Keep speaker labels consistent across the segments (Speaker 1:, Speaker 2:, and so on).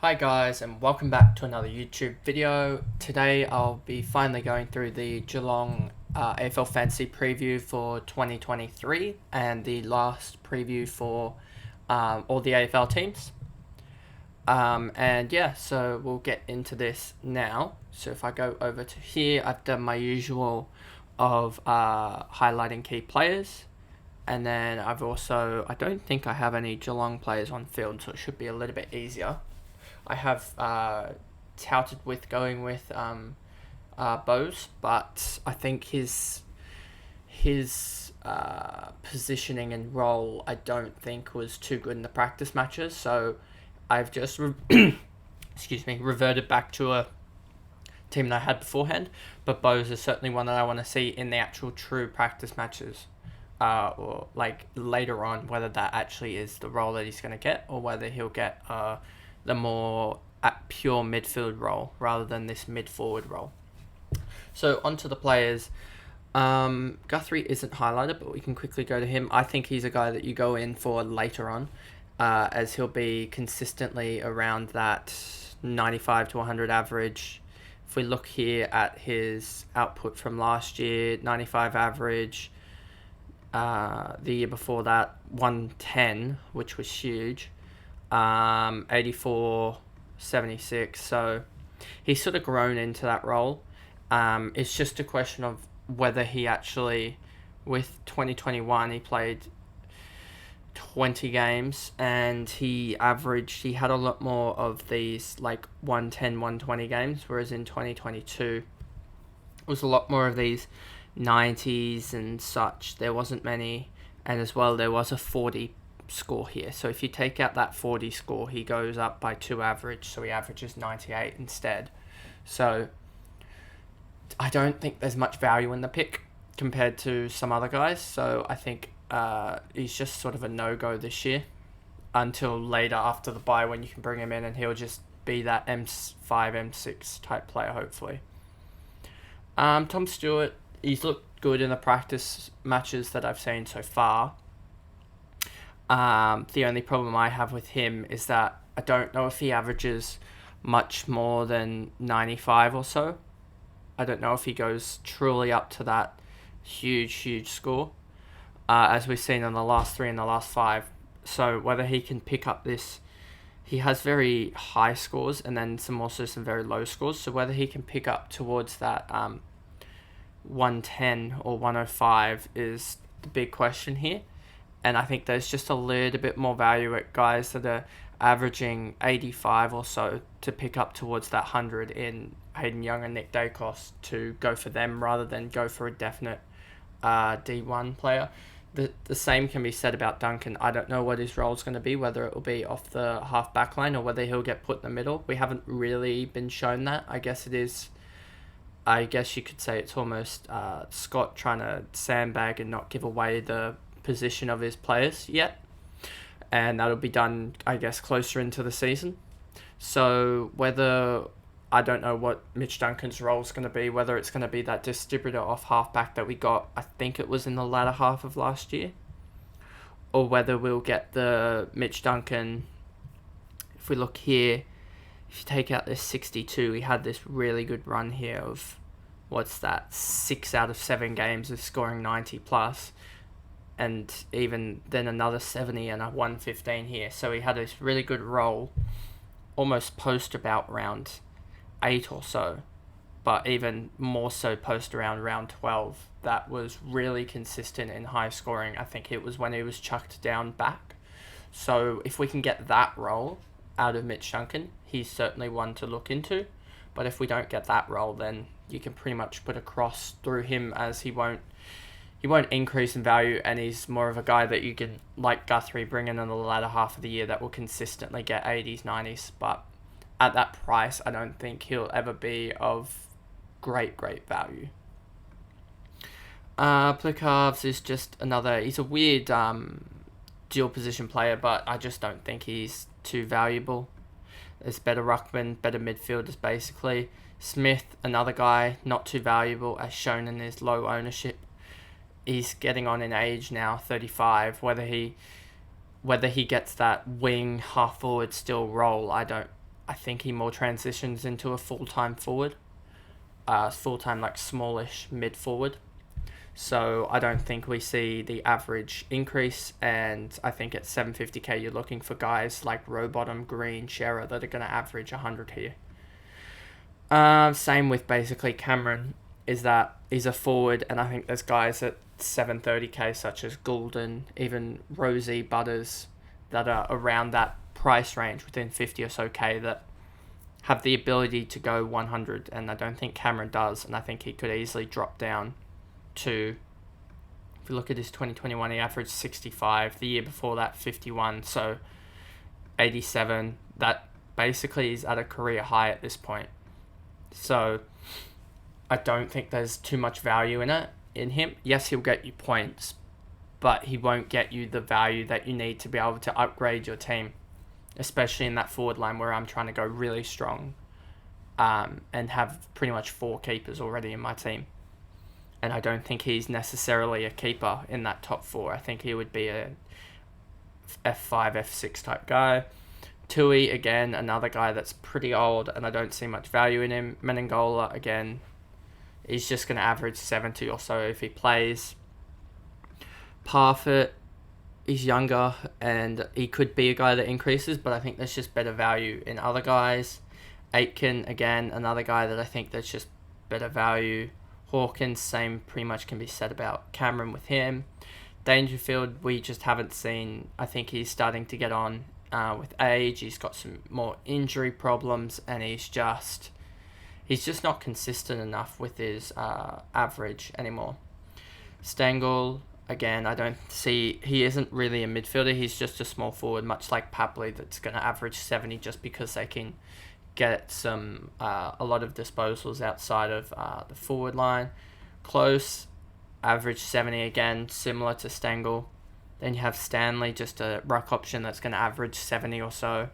Speaker 1: Hi guys, and welcome back to another YouTube video. Today I'll be finally going through the Geelong AFL Fantasy Preview for 2023 and the last preview for all the AFL teams. So we'll get into this now. So if I go over to here, I've done my usual of highlighting key players. And then I don't think I have any Geelong players on field, so it should be a little bit easier. I have touted with going with Bose, but I think his positioning and role I don't think was too good in the practice matches. So I've just reverted back to a team that I had beforehand. But Bose is certainly one that I want to see in the actual true practice matches. Or like later on, whether that actually is the role that he's going to get, or whether he'll get the more pure midfield role rather than this mid-forward role. So onto the players. Guthrie isn't highlighted, but we can quickly go to him. I think he's a guy that you go in for later on, as he'll be consistently around that 95 to 100 average. If we look here at his output from last year, 95 average. The year before that, 110, which was huge. 84, 76. So he's sort of grown into that role. It's just a question of whether he actually, with 2021, he played 20 games and he had a lot more of these like 110, 120 games, whereas in 2022, it was a lot more of these 90s and such. There wasn't many, and as well there was a 40 score here. So if you take out that 40 score, he goes up by 2 average, so he averages 98 instead. So I don't think there's much value in the pick compared to some other guys. So I think he's just sort of a no-go this year until later after the bye when you can bring him in and he'll just be that M5, M6 type player hopefully. Tom Stewart, he's looked good in the practice matches that I've seen so far. The only problem I have with him is that I don't know if he averages much more than 95 or so. I don't know if he goes truly up to that huge score, as we've seen in the last 3 and the last 5. So whether he can pick up this, he has very high scores and then some very low scores. So whether he can pick up towards that 110 or 105 is the big question here. And I think there's just a little bit more value at guys that are averaging 85 or so to pick up towards that 100 in Hayden Young and Nick Dacos, to go for them rather than go for a definite D1 player. The same can be said about Duncan. I don't know what his role is going to be, whether it will be off the half back line or whether he'll get put in the middle. We haven't really been shown that. I guess you could say it's almost Scott trying to sandbag and not give away the position of his players yet. And that'll be done, I guess, closer into the season. So I don't know what Mitch Duncan's role is going to be, whether it's going to be that distributor off halfback that we got, I think it was in the latter half of last year, or whether we'll get the Mitch Duncan. If we look here, if you take out this 62, he had this really good run here of, 6 out of 7 games of scoring 90 plus, and even then another 70 and a 115 here. So he had this really good role, almost post about round 8 or so, but even more so post around round 12. That was really consistent in high scoring. I think it was when he was chucked down back. So if we can get that role out of Mitch Duncan, he's certainly one to look into. But if we don't get that role, then you can pretty much put a cross through him, as he won't increase in value, and he's more of a guy that you can, like Guthrie, bring in the latter half of the year that will consistently get 80s, 90s. But at that price, I don't think he'll ever be of great value. Plicavs is just he's a weird dual position player, but I just don't think he's too valuable. There's better ruckman, better midfielders basically. Smith, another guy, not too valuable as shown in his low ownership. He's getting on in age now, 35. Whether he gets that wing half forward still role, I don't I think he more transitions into a full-time forward, full-time like smallish mid-forward. So I don't think we see the average increase, and I think at 750k you're looking for guys like Rowbottom, Green, Shearer that are going to average 100 here. Same with basically Cameron, is that he's a forward, and I think there's guys at 730k such as Goulden, even Rosie, Butters, that are around that price range within 50 or so k that have the ability to go 100, and I don't think Cameron does, and I think he could easily drop down to, if you look at his 2021, he averaged 65, the year before that 51, so 87, that basically is at a career high at this point. So I don't think there's too much value in him. Yes, he'll get you points, but he won't get you the value that you need to be able to upgrade your team, especially in that forward line where I'm trying to go really strong, and have pretty much 4 keepers already in my team. And I don't think he's necessarily a keeper in that top 4. I think he would be a F5, F6 type guy. Tui, again, another guy that's pretty old, and I don't see much value in him. Menengola, again, he's just going to average 70 or so if he plays. Parfitt, he's younger, and he could be a guy that increases, but I think there's just better value in other guys. Aitken, again, another guy that I think there's just better value. Hawkins, same pretty much can be said about Cameron with him. Dangerfield, we just haven't seen. I think he's starting to get on with age. He's got some more injury problems, and he's just not consistent enough with his average anymore. Stengel, again, I don't see, he isn't really a midfielder. He's just a small forward, much like Papley, that's going to average 70 just because they can get some a lot of disposals outside of the forward line. Close, average 70 again, similar to Stengel. Then you have Stanley, just a ruck option that's going to average 70 or so.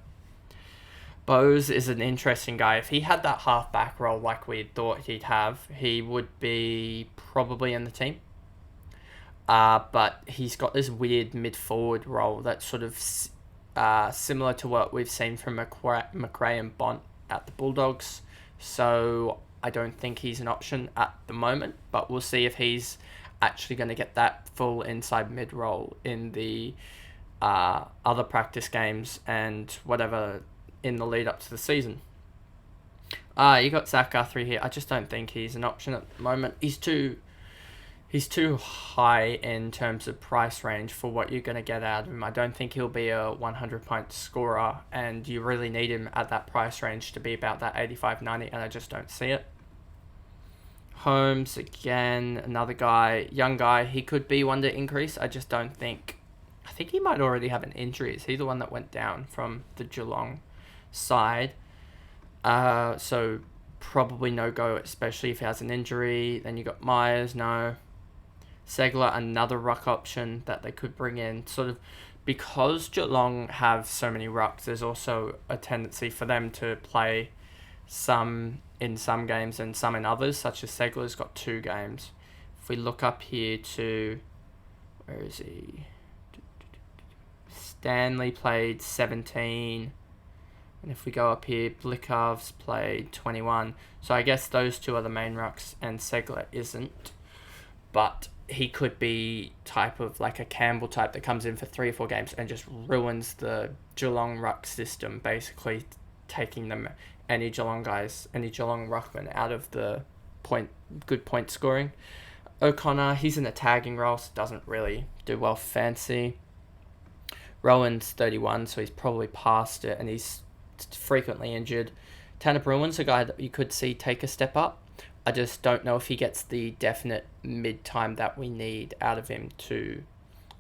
Speaker 1: Bose is an interesting guy. If he had that half-back role like we thought he'd have, he would be probably in the team. But he's got this weird mid-forward role that's sort of similar to what we've seen from McRae and Bont at the Bulldogs. So I don't think he's an option at the moment, but we'll see if he's actually going to get that full inside mid role in the other practice games and whatever in the lead up to the season. You got Zach Guthrie here. I just don't think he's an option at the moment. He's too high in terms of price range for what you're going to get out of him. I don't think he'll be a 100-point scorer, and you really need him at that price range to be about that 85-90, and I just don't see it. Holmes, again, another guy, young guy. He could be one to increase. I just don't think... I think he might already have an injury. Is he the one that went down from the Geelong side? So probably no go, especially if he has an injury. Then you got Myers, no. Segler, another ruck option that they could bring in. Sort of because Geelong have so many rucks, there's also a tendency for them to play some in some games and some in others, such as Segler's got 2 games. If we look up here to... Where is he? Stanley played 17. And if we go up here, Blickov's played 21. So I guess those 2 are the main rucks, and Segler isn't. But he could be type of like a Campbell type that comes in for 3 or 4 games and just ruins the Geelong ruck system, basically taking them any Geelong ruckman out of the good point scoring. O'Connor, he's in a tagging role, so doesn't really do well for fancy. Rowan's 31, so he's probably past it, and he's frequently injured. Tanner Bruin's a guy that you could see take a step up. I just don't know if he gets the definite mid-time that we need out of him to,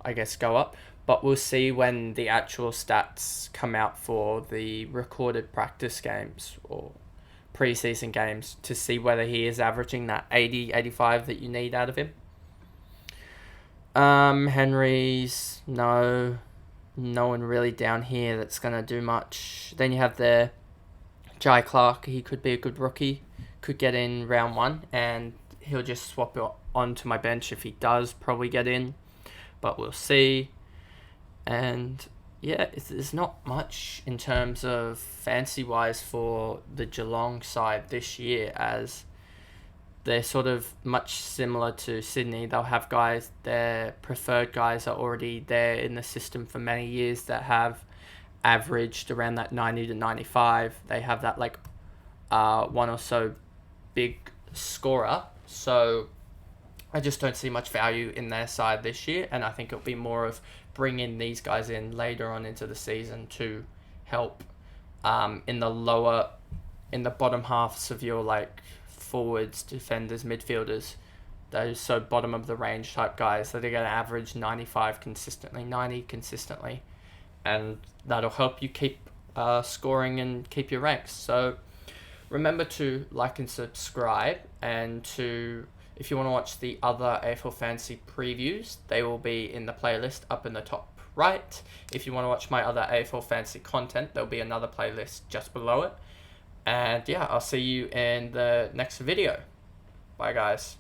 Speaker 1: I guess, go up. But we'll see when the actual stats come out for the recorded practice games or preseason games to see whether he is averaging that 80, 85 that you need out of him. Henry's, no one really down here that's going to do much. Then you have the Jai Clark. He could be a good rookie. Could get in round 1, and he'll just swap it onto my bench if he does probably get in. But we'll see. And Yeah, there's not much in terms of fancy-wise for the Geelong side this year, as they're sort of much similar to Sydney. They'll have guys, their preferred guys are already there in the system for many years that have averaged around that 90 to 95. They have that like one or so big scorer. So I just don't see much value in their side this year, and I think it'll be more of bringing these guys in later on into the season to help in the bottom halves of your like forwards, defenders, midfielders, those so bottom of the range type guys that are going to average 95 consistently, 90 consistently, and that'll help you keep scoring and keep your ranks. So remember to like and subscribe, and to if you want to watch the other AFL Fantasy previews, they will be in the playlist up in the top right. If you want to watch my other AFL Fantasy content, there'll be another playlist just below it. And yeah, I'll see you in the next video. Bye, guys.